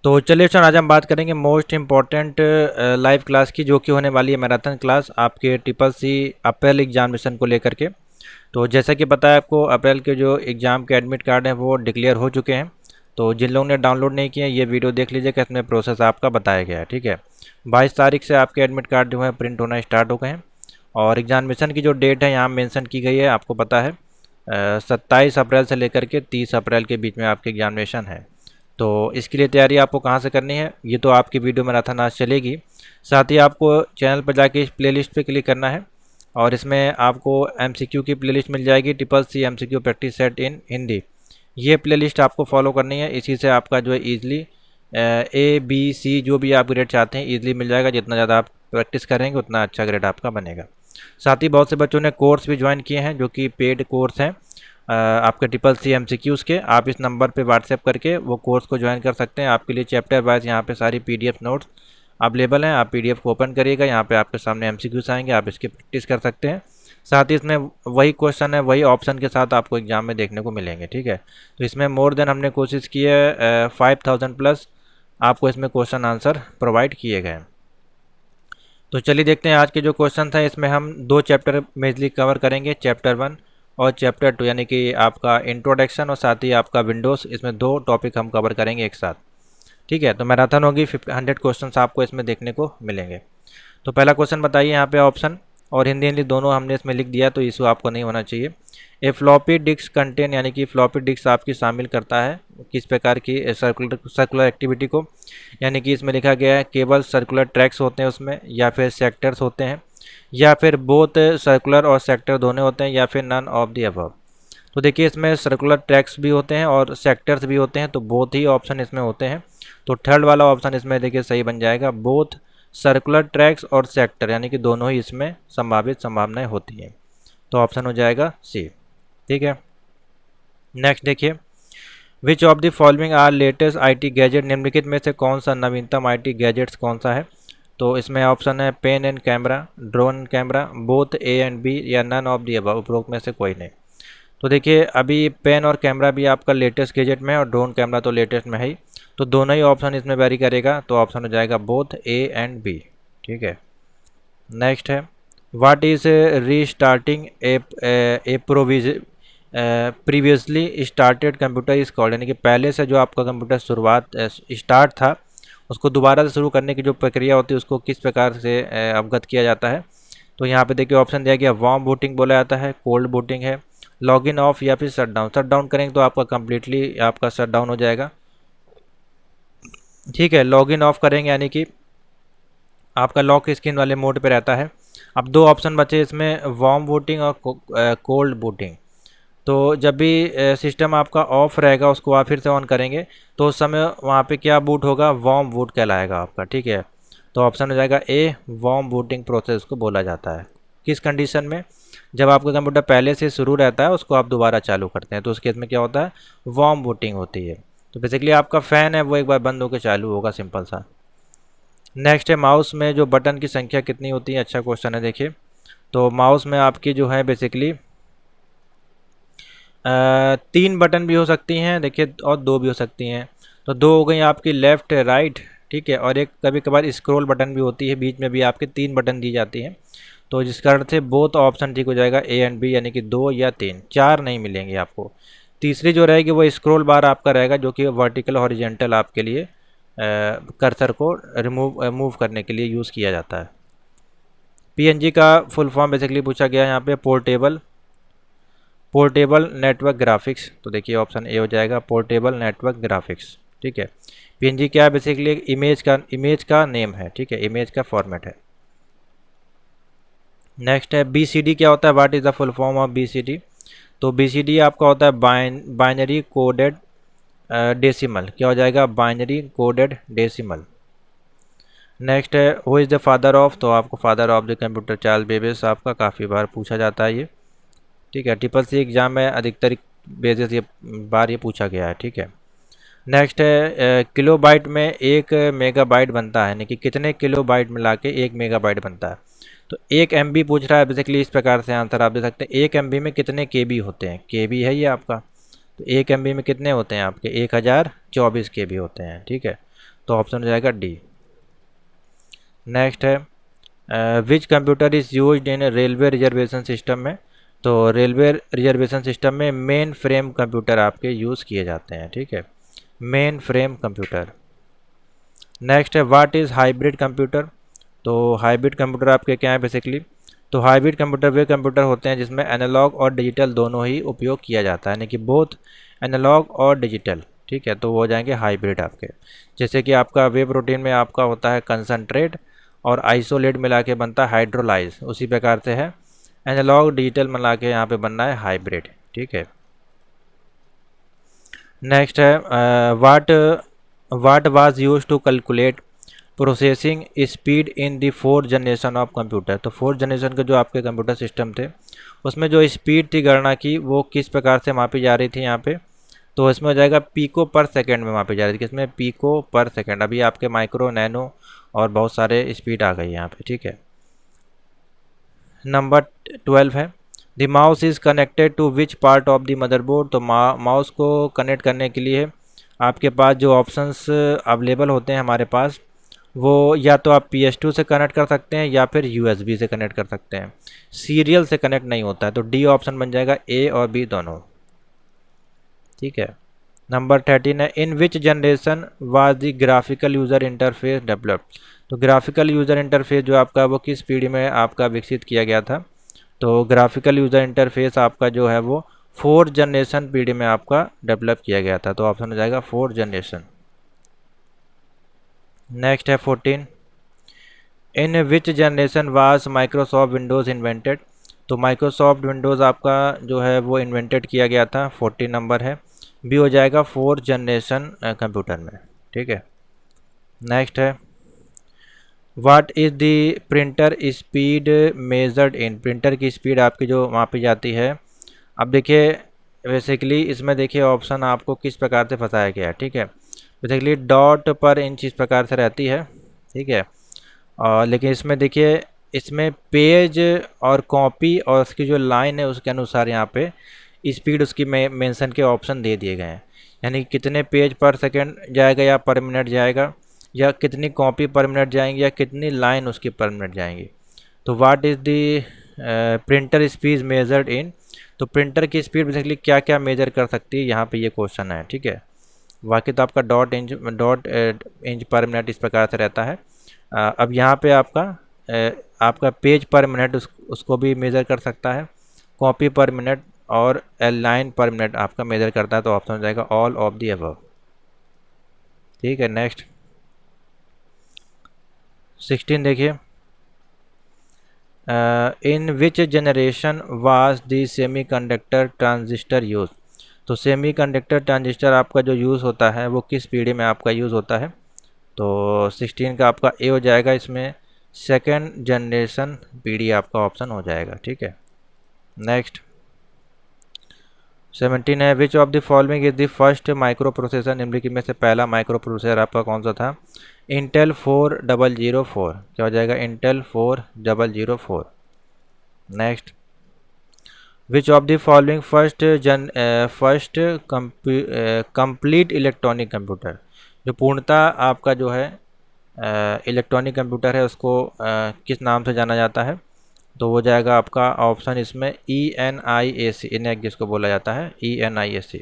तो चलिए सर, आज हम बात करेंगे मोस्ट इम्पॉर्टेंट लाइव क्लास की, जो कि होने वाली है मैराथन क्लास आपके ट्रिपल सी अप्रैल एग्जामिनेशन को लेकर के। तो जैसा कि पता है आपको, अप्रैल के जो एग्ज़ाम के एडमिट कार्ड हैं वो डिक्लेयर हो चुके हैं। तो जिन लोगों ने डाउनलोड नहीं किए ये वीडियो देख लीजिएगा, इसमें प्रोसेस आपका बताया गया है। ठीक है, 22 तारीख से आपके एडमिट कार्ड जो है प्रिंट होना स्टार्ट हो गए हैं। और एग्जामिनेशन की जो डेट है यहाँ मेंशन की गई है, आपको पता है 27 अप्रैल से लेकर के 30 अप्रैल के बीच में आपकी एग्जामिनेशन है। तो इसके लिए तैयारी आपको कहाँ से करनी है, ये तो आपकी वीडियो मैराथन आज चलेगी। साथ ही आपको चैनल पर जाके इस प्लेलिस्ट पे क्लिक करना है और इसमें आपको एमसीक्यू की प्लेलिस्ट मिल जाएगी, triple C MCQ practice set in Hindi. ये प्लेलिस्ट आपको फॉलो करनी है, इसी से आपका जो है ईजिली ए बी सी जो भी आप ग्रेड चाहते हैं ईजिली मिल जाएगा। जितना ज़्यादा आप प्रैक्टिस करेंगे उतना अच्छा ग्रेड आपका बनेगा। साथ ही बहुत से बच्चों ने कोर्स भी ज्वाइन किए हैं जो कि पेड कोर्स हैं आपके ट्रिपल सी एमसीक्यूज़ के। आप इस नंबर पे व्हाट्सएप करके वो कोर्स को ज्वाइन कर सकते हैं। आपके लिए चैप्टर वाइज यहाँ पे सारी पीडीएफ नोट्स अवेलेबल हैं। आप पीडीएफ को ओपन करिएगा, यहाँ पे आपके सामने एमसीक्यूज़ आएंगे, आप इसकी प्रैक्टिस कर सकते हैं। साथ ही इसमें वही क्वेश्चन है, वही ऑप्शन के साथ आपको एग्जाम में देखने को मिलेंगे। ठीक है, तो इसमें मोर देन हमने कोशिश की है 5000 प्लस आपको इसमें क्वेश्चन आंसर प्रोवाइड किए गए हैं। तो चलिए देखते हैं आज के जो क्वेश्चन हैं। इसमें हम दो चैप्टर मेजली कवर करेंगे, चैप्टर 1 और चैप्टर 2, यानी कि आपका इंट्रोडक्शन और साथ ही आपका विंडोज़। इसमें दो टॉपिक हम कवर करेंगे एक साथ। ठीक है, तो मैराथन होगी, 100 क्वेश्चन आपको इसमें देखने को मिलेंगे। तो पहला क्वेश्चन बताइए, यहाँ पे ऑप्शन और हिंदी इंग्लिश दोनों हमने इसमें लिख दिया, तो इशू आपको नहीं होना चाहिए। ए फ्लॉपी डिस्क कंटेन, यानी कि फ्लॉपी डिस्क आपकी शामिल करता है किस प्रकार की सर्कुलर एक्टिविटी को, यानी कि इसमें लिखा गया है केवल सर्कुलर ट्रैक्स होते हैं उसमें, या फिर सेक्टर्स होते हैं, या फिर बोथ सर्कुलर और सेक्टर दोनों होते हैं, या फिर नन ऑफ द अबव। तो देखिए इसमें सर्कुलर ट्रैक्स भी होते हैं और सेक्टर्स भी होते हैं, तो बोथ ही ऑप्शन इसमें होते हैं। तो थर्ड वाला ऑप्शन इसमें देखिए सही बन जाएगा, बोथ सर्कुलर ट्रैक्स और सेक्टर, यानी कि दोनों ही इसमें संभावित संभावनाएं होती हैं। तो ऑप्शन हो जाएगा सी। ठीक है, नेक्स्ट देखिए, which of the following are latest IT gadget, निम्नलिखित में से कौन सा नवीनतम आईटी गैजेट्स कौन सा है। तो इसमें ऑप्शन है pen and camera, drone camera, both A and B, या नन ऑफ दी अबव, उपरोक्त में से कोई नहीं। तो देखिए अभी पेन और कैमरा भी आपका लेटेस्ट गैजेट में है और ड्रोन कैमरा तो लेटेस्ट में है ही, तो दोनों ही ऑप्शन इसमें वेरी करेगा, तो ऑप्शन हो जाएगा बोथ ए एंड बी। ठीक है, नेक्स्ट है, what is restarting A previously started computer is called, यानी कि पहले से जो आपका कंप्यूटर शुरुआत स्टार्ट था उसको दोबारा से शुरू करने की जो प्रक्रिया होती है उसको किस प्रकार से अवगत किया जाता है। तो यहाँ पे देखिए ऑप्शन दिया गया, वार्म बूटिंग बोला जाता है, कोल्ड बूटिंग है, लॉगिन ऑफ, या फिर शट डाउन। शट डाउन करेंगे तो आपका कंप्लीटली आपका शट डाउन हो जाएगा। ठीक है, लॉगिन ऑफ करेंगे यानी कि आपका लॉक स्क्रीन वाले मोड पे रहता है। अब दो ऑप्शन बचे इसमें, वार्म बूटिंग और कोल्ड बूटिंग। तो जब भी सिस्टम आपका ऑफ रहेगा उसको आप फिर से ऑन करेंगे तो उस समय वहाँ पे क्या बूट होगा, वार्म बूट कहलाएगा आपका। ठीक है, तो ऑप्शन हो जाएगा ए, वार्म बूटिंग प्रोसेस को बोला जाता है। किस कंडीशन में, जब आपका कंप्यूटर पहले से शुरू रहता है उसको आप दोबारा चालू करते हैं तो उस केस में क्या होता है, वार्म बूटिंग होती है। तो बेसिकली आपका फ़ैन है वो एक बार बंद होकर चालू होगा, सिंपल सा। नेक्स्ट है, माउस में जो बटन की संख्या कितनी होती है, अच्छा क्वेश्चन है। देखिए तो माउस में आपकी जो है बेसिकली 3 बटन भी हो सकती हैं, देखिए, और 2 भी हो सकती हैं। तो 2 हो गई आपकी लेफ़्ट राइट, ठीक है, और एक कभी कभार स्क्रॉल बटन भी होती है, बीच में भी आपके 3 बटन दी जाती हैं। तो जिस कारण से बोथ ऑप्शन ठीक हो जाएगा, ए एंड बी, यानी कि 2 या 3, 4 नहीं मिलेंगे आपको। तीसरी जो रहेगी वो स्क्रॉल बार आपका रहेगा, जो कि वर्टिकल हॉरिजेंटल आपके लिए कर्सर को मूव करने के लिए यूज़ किया जाता है। पीएनजी का फुल फॉर्म बेसिकली पूछा गया है यहाँ पे, पोर्टेबल नेटवर्क ग्राफिक्स। तो देखिए ऑप्शन ए हो जाएगा, पोर्टेबल नेटवर्क ग्राफिक्स। ठीक है, पीएनजी क्या है, बेसिकली इमेज का नेम है। ठीक है, इमेज का फॉर्मेट है। नेक्स्ट है, बीसीडी क्या होता है, what is the full form of BCD. तो बीसीडी आपका होता है बाइनरी कोडेड डेसिमल, क्या हो जाएगा, बाइनरी कोडेड डेसिमल। नेक्स्ट है, who is the father of, तो आपको father of the computer Charles Babbage आपका काफ़ी बार पूछा जाता है ये। ठीक है, ट्रिपल सी एग्जाम में अधिकतर बेसिस ये बार ये पूछा गया है। ठीक है, नेक्स्ट है, किलोबाइट में 1 मेगाबाइट बनता है, यानी कि कितने किलोबाइट मिला के 1 मेगाबाइट बनता है। तो 1 MB पूछ रहा है, बेसिकली इस प्रकार से आंसर आप दे सकते हैं, 1 MB में कितने KB होते हैं, KB है ये आपका। तो 1 MB में कितने होते हैं आपके, 1024 KB होते हैं। ठीक है, तो ऑप्शन हो जाएगा डी। नेक्स्ट है which computer is used in railway reservation system में। तो रेलवे रिजर्वेशन सिस्टम में मेन फ्रेम कंप्यूटर आपके यूज़ किए जाते हैं, ठीक है, मेन फ्रेम कंप्यूटर। नेक्स्ट है व्हाट इज़ हाइब्रिड कंप्यूटर। तो हाइब्रिड कंप्यूटर आपके क्या है बेसिकली, तो हाइब्रिड कंप्यूटर वे कंप्यूटर होते हैं जिसमें एनालॉग और डिजिटल दोनों ही उपयोग किया जाता है, यानी कि बोथ एनालॉग और डिजिटल, ठीक है, तो वो हो जाएंगे हाइब्रिड आपके। जैसे कि आपका वे प्रोटीन में आपका होता है कंसनट्रेट और आइसोलेट मिला के बनता है हाइड्रोलाइज, उसी प्रकार से है एनालॉग डिजिटल मिला के यहाँ पे बनना है हाइब्रिड, ठीक है। नेक्स्ट है what was use to calculate processing speed in the fourth generation of computer. तो फोर्थ जनरेशन के जो आपके कंप्यूटर सिस्टम थे उसमें जो स्पीड थी गणना की वो किस प्रकार से मापी जा रही थी यहाँ पे, तो इसमें हो जाएगा पीको पर सेकंड में मापी जा रही थी। किसमें, पीको पर सेकंड। अभी आपके माइक्रो, नैनो और बहुत सारे स्पीड आ गई यहाँ पे, ठीक है। नंबर 12 है the mouse is connected to which part of the motherboard. तो माउस को कनेक्ट करने के लिए आपके पास जो ऑप्शंस अवेलेबल होते हैं हमारे पास, वो या तो आप PS2 से कनेक्ट कर सकते हैं या फिर USB से कनेक्ट कर सकते हैं, सीरियल से कनेक्ट नहीं होता है। तो डी ऑप्शन बन जाएगा, A और B दोनों, ठीक है। नंबर 13 है in which generation was the graphical user interface developed. तो ग्राफिकल यूज़र इंटरफेस जो आपका वो किस पीढ़ी में आपका विकसित किया गया था। तो ग्राफिकल यूज़र इंटरफेस आपका जो है वो 4th जनरेशन पीढ़ी में आपका डेवलप किया गया था। तो ऑप्शन हो जाएगा 4th जनरेशन। नेक्स्ट है 14 in which generation was Microsoft Windows invented. तो माइक्रोसॉफ्ट विंडोज़ आपका जो है वो इन्वेंटेड किया गया था, 14 नंबर है, बी हो जाएगा 4th जनरेशन कंप्यूटर में, ठीक है। नेक्स्ट है what is the printer speed measured in. Printer की स्पीड आपकी जो मापी जाती है। अब देखिए बेसिकली इसमें देखिए ऑप्शन आपको किस प्रकार से फंसाया गया है, ठीक है। बेसिकली डॉट पर इंच इस प्रकार से रहती है, ठीक है। और लेकिन इसमें देखिए इसमें पेज और कॉपी और उसकी जो लाइन है उसके अनुसार यहाँ पे स्पीड उसकी मेंशन के ऑप्शन दे दिए गए हैं, यानी कितने पेज पर सेकंड जाएगा या पर मिनट जाएगा, या कितनी कॉपी पर मिनट जाएंगी, या कितनी लाइन उसकी पर मिनट जाएंगी। तो what is the printer speed measured in. तो प्रिंटर की स्पीड बेसिकली क्या क्या मेजर कर सकती है, यहाँ पे ये क्वेश्चन है, ठीक है। बाकी तो आपका डॉट इंच पर मिनट इस प्रकार से रहता है। अब यहाँ पे आपका पेज पर मिनट उसको भी मेज़र कर सकता है, कॉपी पर मिनट और लाइन पर मिनट आपका मेज़र करता है। तो ऑप्शन हो जाएगा ऑल ऑफ दी अबव, ठीक है। नेक्स्ट 16 देखिए in which generation was the semiconductor transistor use. तो सेमीकंडक्टर ट्रांजिस्टर आपका जो यूज़ होता है वो किस पीढ़ी में आपका यूज़ होता है। तो 16 का आपका ए हो जाएगा, इसमें 2nd जनरेशन पीढ़ी आपका ऑप्शन हो जाएगा, ठीक है। नेक्स्ट 17 है विच of the following is the first micro processor. निम्नलिखित में से पहला माइक्रो प्रोसेसर आपका कौन सा था। इंटेल 4004, क्या हो जाएगा, Intel 4004। Next which of the following first complete electronic computer. जो पूर्णतः आपका जो है इलेक्ट्रॉनिक कंप्यूटर है उसको किस नाम से जाना जाता है। तो वो जाएगा आपका ऑप्शन इसमें ENIAC, इनएक जिसको बोला जाता है, ENIAC।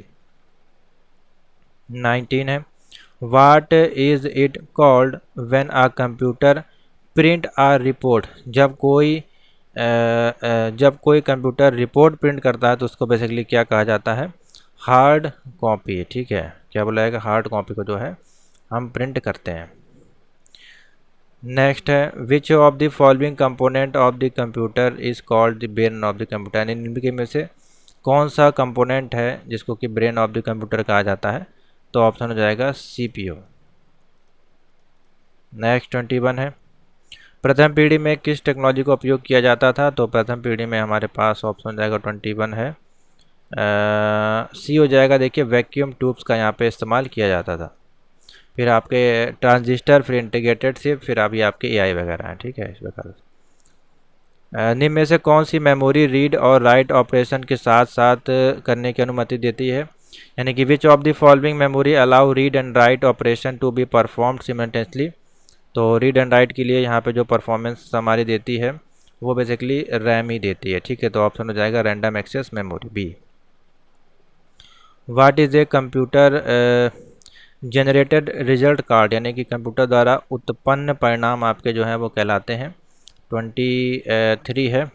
19 है what is it called when a computer print a report. जब कोई कंप्यूटर रिपोर्ट प्रिंट करता है तो उसको बेसिकली क्या कहा जाता है, हार्ड कॉपी, ठीक है। क्या बोला जाएगा, हार्ड कॉपी को जो है हम प्रिंट करते हैं। नेक्स्ट है विच of the following component of the computer is called the brain of the computer. इनके में से कौन सा कंपोनेंट है जिसको कि ब्रेन ऑफ द कंप्यूटर कहा जाता है। तो ऑप्शन हो जाएगा CPU। नेक्स्ट 21 है प्रथम पीढ़ी में किस टेक्नोलॉजी का उपयोग किया जाता था। तो प्रथम पीढ़ी में हमारे पास ऑप्शन हो जाएगा 21 है, सी हो जाएगा। देखिए वैक्यूम ट्यूब्स का यहाँ पे इस्तेमाल किया जाता था, फिर आपके ट्रांजिस्टर, फिर इंटीग्रेटेड चिप, फिर अभी आपके AI वगैरह हैं, ठीक है। इस प्रकार निम्न में से कौन सी मेमोरी रीड और राइट ऑपरेशन के साथ साथ करने की अनुमति देती है। यानी कि which of the following memory allow read and write operation to be performed simultaneously. तो रीड एंड राइट के लिए यहाँ पे जो परफॉर्मेंस हमारी देती है वो बेसिकली रैम ही देती है, ठीक है। तो ऑप्शन हो जाएगा random access memory B. What is a computer generated result card, यानी कि कंप्यूटर द्वारा उत्पन्न परिणाम आपके जो हैं वो कहलाते हैं। 23 है।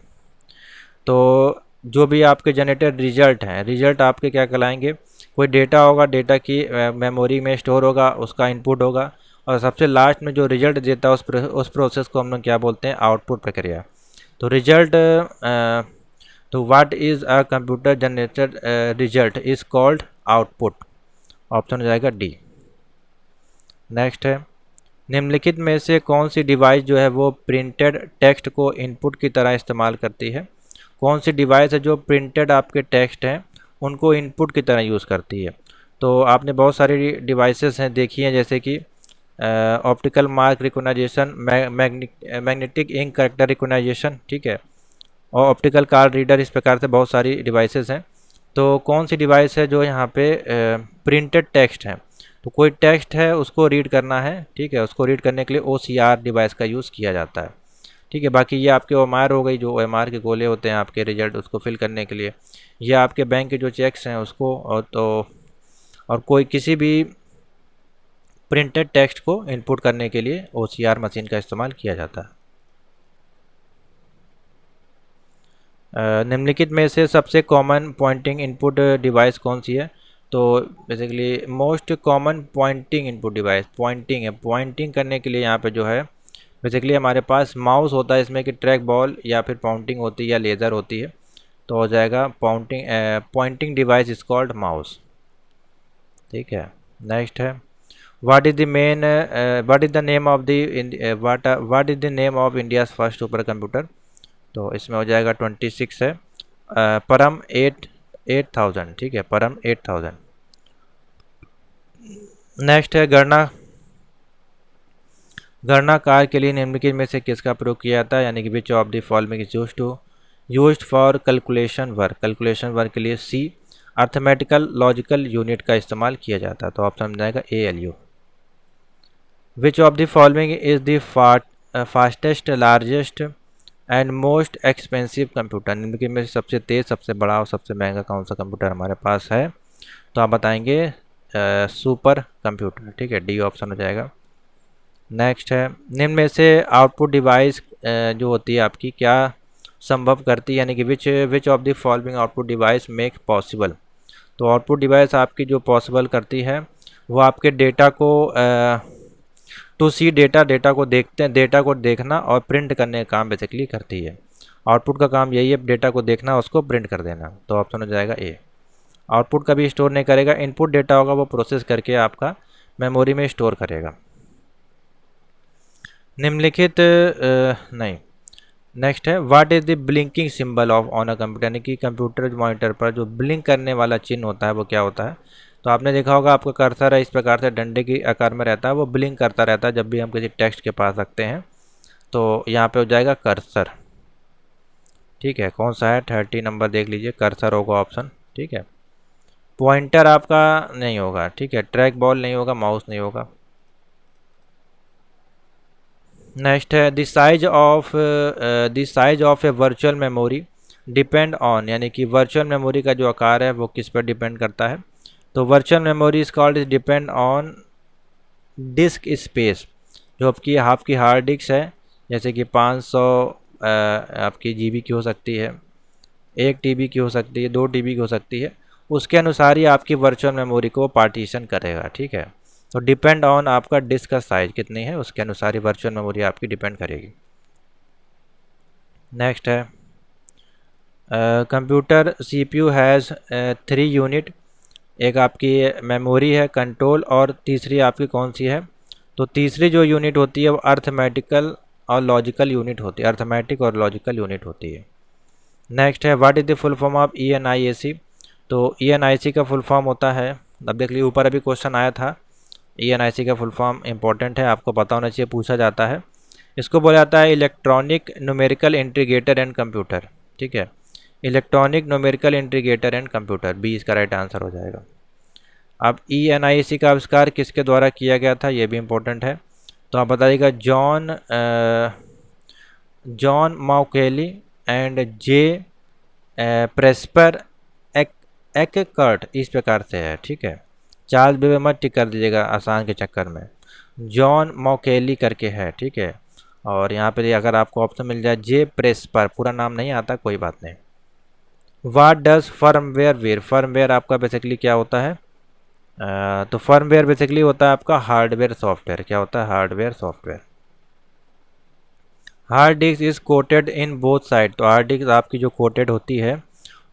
तो जो भी आपके जनरेटेड रिजल्ट हैं, रिजल्ट आपके क्या कहलाएंगे, कोई डेटा होगा, डेटा की मेमोरी में स्टोर होगा, उसका इनपुट होगा, और सबसे लास्ट में जो रिजल्ट देता है उस प्रोसेस को हम लोग क्या बोलते हैं, आउटपुट प्रक्रिया। तो रिजल्ट तो what is a computer generated result is called output. Option हो जाएगा डी। नेक्स्ट है, निम्नलिखित में से कौन सी डिवाइस जो है वो प्रिंटेड टेक्स्ट को इनपुट की तरह इस्तेमाल करती है। कौन सी डिवाइस है जो प्रिंटेड आपके टेक्स्ट हैं उनको इनपुट की तरह यूज़ करती है। तो आपने बहुत सारी डिवाइसेस हैं देखी हैं, जैसे कि optical mark recognization, magnetic ink character recognization, ठीक है, और ऑप्टिकल कार्ड रीडर, इस प्रकार से बहुत सारी डिवाइसेस हैं। तो कौन सी डिवाइस है जो यहाँ पे प्रिंटेड टेक्स्ट है, तो कोई टेक्स्ट है उसको रीड करना है, ठीक है, उसको रीड करने के लिए OCR डिवाइस का यूज़ किया जाता है, ठीक है। बाकी ये आपके OMR हो गई, जो OMR के गोले होते हैं आपके रिजल्ट उसको फिल करने के लिए, या आपके बैंक के जो चेक्स हैं उसको, और कोई किसी भी प्रिंटेड टेक्स्ट को इनपुट करने के लिए OCR मशीन का इस्तेमाल किया जाता है। निम्नलिखित में से सबसे कॉमन पॉइंटिंग इनपुट डिवाइस कौन सी है। तो basically most common pointing input device pointing है। पॉइंटिंग करने के लिए यहाँ पे जो है बेसिकली हमारे पास माउस होता है, इसमें कि ट्रैक बॉल या फिर पॉइंटिंग होती है या लेज़र होती है। तो हो जाएगा pointing device is called mouse, ठीक है। नेक्स्ट है, what is the name of India's first super computer. तो इसमें हो जाएगा 26 है, परम 8000, ठीक है, परम 8000। नेक्स्ट है, गणनाकार के लिए निम्नलिखित में से किसका प्रयोग किया जाता है, यानी कि which of the following is used for calculation work के लिए सी, अर्थमेटिकल लॉजिकल यूनिट का इस्तेमाल किया जाता है। तो ऑप्शन मिल जाएगा ALU। Which of the following is the fastest largest and most expensive computer. निम्नलिखित में से सबसे तेज़, सबसे बड़ा और सबसे महंगा कौन सा कंप्यूटर हमारे पास है। तो आप बताएंगे सुपर कंप्यूटर, ठीक है, डी ऑप्शन हो जाएगा। नेक्स्ट है, निम्न में से आउटपुट डिवाइस जो होती है आपकी क्या संभव करती है, यानी कि which of the following output device make possible. तो आउटपुट डिवाइस आपकी जो पॉसिबल करती है वो आपके डेटा को टू सी डेटा को देखना और प्रिंट करने का काम बेसिकली करती है। आउटपुट का काम यही है, डेटा को देखना, उसको प्रिंट कर देना। तो ऑप्शन हो जाएगा ए। आउटपुट कभी स्टोर नहीं करेगा, इनपुट डेटा होगा वो प्रोसेस करके आपका मेमोरी में स्टोर करेगा। निम्नलिखित नहीं, नेक्स्ट है, what is the blinking symbol of on a computer, यानी कि कंप्यूटर मॉनिटर पर जो ब्लिंक करने वाला चिन्ह होता है वो क्या होता है। तो आपने देखा होगा आपका कर्सर है इस प्रकार से डंडे की आकार में रहता है, वो ब्लिंक करता रहता है जब भी हम किसी टेक्स्ट के पास रखते हैं। तो यहाँ पे हो जाएगा कर्सर, ठीक है। कौन सा है, 30 नंबर देख लीजिए, कर्सर होगा ऑप्शन, ठीक है। पॉइंटर आपका नहीं होगा, ठीक है, ट्रैक बॉल नहीं होगा, माउस नहीं होगा। नेक्स्ट है, the size of A virtual memory depend on, यानी कि वर्चुअल मेमोरी का जो आकार है वो किस पर डिपेंड करता है। तो virtual memory is called is depend on disc space, जो आपकी हार्ड डिस्क है, जैसे कि 500 आपकी GB की हो सकती है, 1 TB की हो सकती है, 2 TB की हो सकती है, उसके अनुसार ही आपकी वर्चुअल मेमोरी को पार्टीशन करेगा, ठीक है। तो डिपेंड ऑन आपका डिस्क का साइज कितनी है उसके अनुसार ही वर्चुअल मेमोरी आपकी डिपेंड करेगी। नेक्स्ट है, कंप्यूटर CPU हैज़ 3 यूनिट, एक आपकी मेमोरी है, कंट्रोल, और तीसरी आपकी कौन सी है। तो तीसरी जो यूनिट होती है वो अर्थमेटिकल और लॉजिकल यूनिट होती है, अर्थमेटिक और लॉजिकल यूनिट होती है। नेक्स्ट है, what is the full form of ENIAC। तो ENIC का फुल फॉर्म होता है, अब देख लीजिए ऊपर अभी क्वेश्चन आया था, ENIC का फुल फॉर्म इंपॉर्टेंट है, आपको पता होना चाहिए, पूछा जाता है। इसको बोला जाता है electronic numerical integrator and computer, ठीक है, electronic numerical integrator and computer, B इसका राइट आंसर हो जाएगा। अब ENIAC का आविष्कार किसके द्वारा किया गया था, ये भी इम्पोर्टेंट है। तो आप बताइएगा जॉन माउकेली एंड जे प्रेस्पर एक्कर्ट, इस प्रकार से है, ठीक है। चार्ल्स बेबे मत टिक कर दीजिएगा आसान के चक्कर में, जॉन मॉकेली करके है, ठीक है। और यहाँ पे अगर आपको ऑप्शन मिल जाए जे प्रेस्पर, पूरा नाम नहीं आता कोई बात नहीं। What does firmware ware, firmware आपका बेसिकली क्या होता है, तो फर्मवेयर बेसिकली होता है आपका हार्डवेयर सॉफ्टवेयर। क्या होता है, hardware software. Hard disk is quoted in both side, तो हार्ड डिस्क आपकी जो कोटेड होती है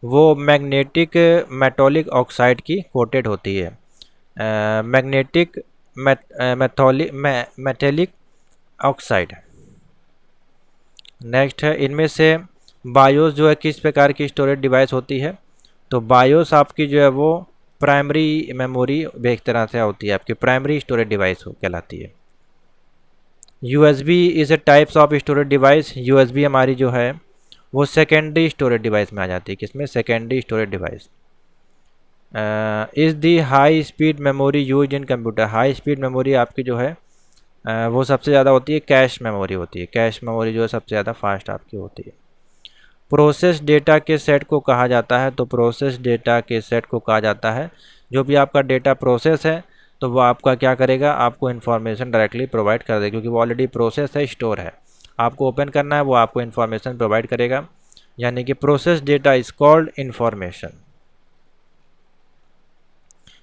वो मैग्नेटिक मेटॉलिक ऑक्साइड की कोटेड होती है, मैग्नेटिक मेटेलिक ऑक्साइड। नेक्स्ट है, इनमें से बायोस जो है किस प्रकार की स्टोरेज डिवाइस होती है, तो बायोस आपकी जो है वो प्राइमरी मेमोरी एक तरह से होती है, आपकी प्राइमरी स्टोरेज डिवाइस कहलाती है। USB is a types of storage device, USB हमारी जो है वो सेकेंडरी स्टोरेज डिवाइस में आ जाती है, किसमें, secondary storage device. Is the high speed memory use in computer, high speed memory आपकी जो है वो सबसे ज़्यादा होती है कैश मेमोरी होती है, कैश मेमोरी जो है सबसे ज़्यादा फास्ट आपकी होती है। प्रोसेस डेटा के सेट को कहा जाता है, तो प्रोसेस डेटा के सेट को कहा जाता है जो भी आपका डेटा प्रोसेस है, तो वो आपका क्या करेगा, आपको इन्फॉर्मेशन डायरेक्टली प्रोवाइड कर देगा, क्योंकि वो ऑलरेडी प्रोसेस है, स्टोर है, आपको ओपन करना है, वो आपको इन्फॉर्मेशन प्रोवाइड करेगा, यानी कि process data is called information.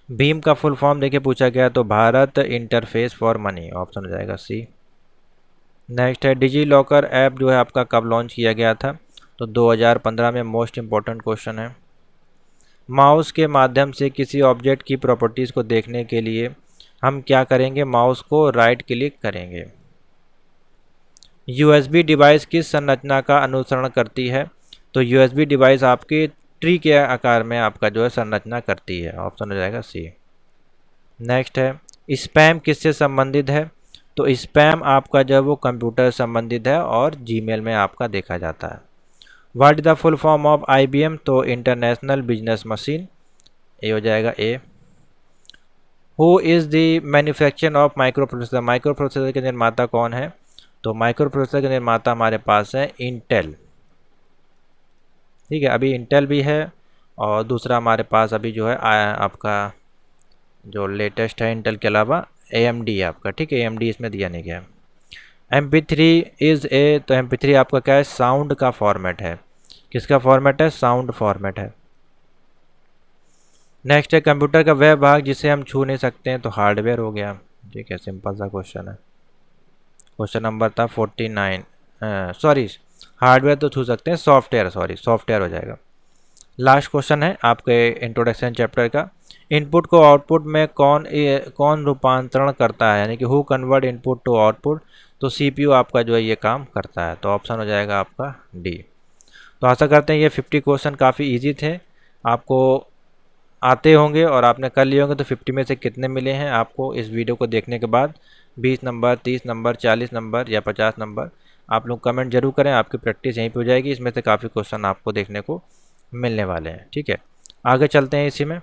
Bhim का फुल फॉर्म देखिए पूछा गया, तो Bharat interface for money, option हो जाएगा सी। नेक्स्ट है, डिजी लॉकर ऐप जो है आपका कब लॉन्च किया गया था, तो 2015 में, मोस्ट इम्पॉर्टेंट क्वेश्चन है। माउस के माध्यम से किसी ऑब्जेक्ट की प्रॉपर्टीज़ को देखने के लिए हम क्या करेंगे, माउस को राइट क्लिक करेंगे। USB डिवाइस किस संरचना का अनुसरण करती है, तो USB डिवाइस आपके ट्री के आकार में आपका जो है संरचना करती है, ऑप्शन हो जाएगा सी। नेक्स्ट है, स्पैम किससे संबंधित है, तो स्पैम आपका जो है वो कंप्यूटर संबंधित है और जीमेल में आपका देखा जाता है। What is the full form of IBM, तो इंटरनेशनल बिजनेस मशीन, ये हो जाएगा A. Who is the manufacture of micro processor, micro processor के निर्माता कौन है, तो माइक्रो प्रोसेसर के निर्माता हमारे पास है इंटेल, ठीक है। अभी इंटेल भी है और दूसरा हमारे पास अभी जो है आपका जो लेटेस्ट है इंटेल के अलावा AMD है आपका, ठीक है, AMD इसमें दिया नहीं गया। MP3 इज़ ए, तो MP3 आपका क्या है, साउंड का फॉर्मेट है, किसका फॉर्मेट है, साउंड फॉर्मेट है। नेक्स्ट है, कंप्यूटर का वह भाग जिसे हम छू नहीं सकते हैं, तो हार्डवेयर हो गया, ठीक है, सिंपल सा क्वेश्चन है। क्वेश्चन नंबर था 49, सॉरी हार्डवेयर तो छू सकते हैं, सॉफ्टवेयर, सॉरी सॉफ्टवेयर हो जाएगा। लास्ट क्वेश्चन है आपके इंट्रोडक्शन चैप्टर का, इनपुट को आउटपुट में कौन रूपांतरण करता है, यानी कि who convert input to output, तो CPU आपका जो है ये काम करता है, तो ऑप्शन हो जाएगा आपका डी। तो आशा करते हैं ये 50 क्वेश्चन काफ़ी इजी थे, आपको आते होंगे और आपने कर लिए होंगे, तो 50 में से कितने मिले हैं आपको इस वीडियो को देखने के बाद, 20 नंबर, 30 नंबर, 40 नंबर या 50 नंबर, आप लोग कमेंट जरूर करें, आपकी प्रैक्टिस यहीं पे हो जाएगी, इसमें से काफ़ी क्वेश्चन आपको देखने को मिलने वाले हैं, ठीक है। आगे चलते हैं इसी में।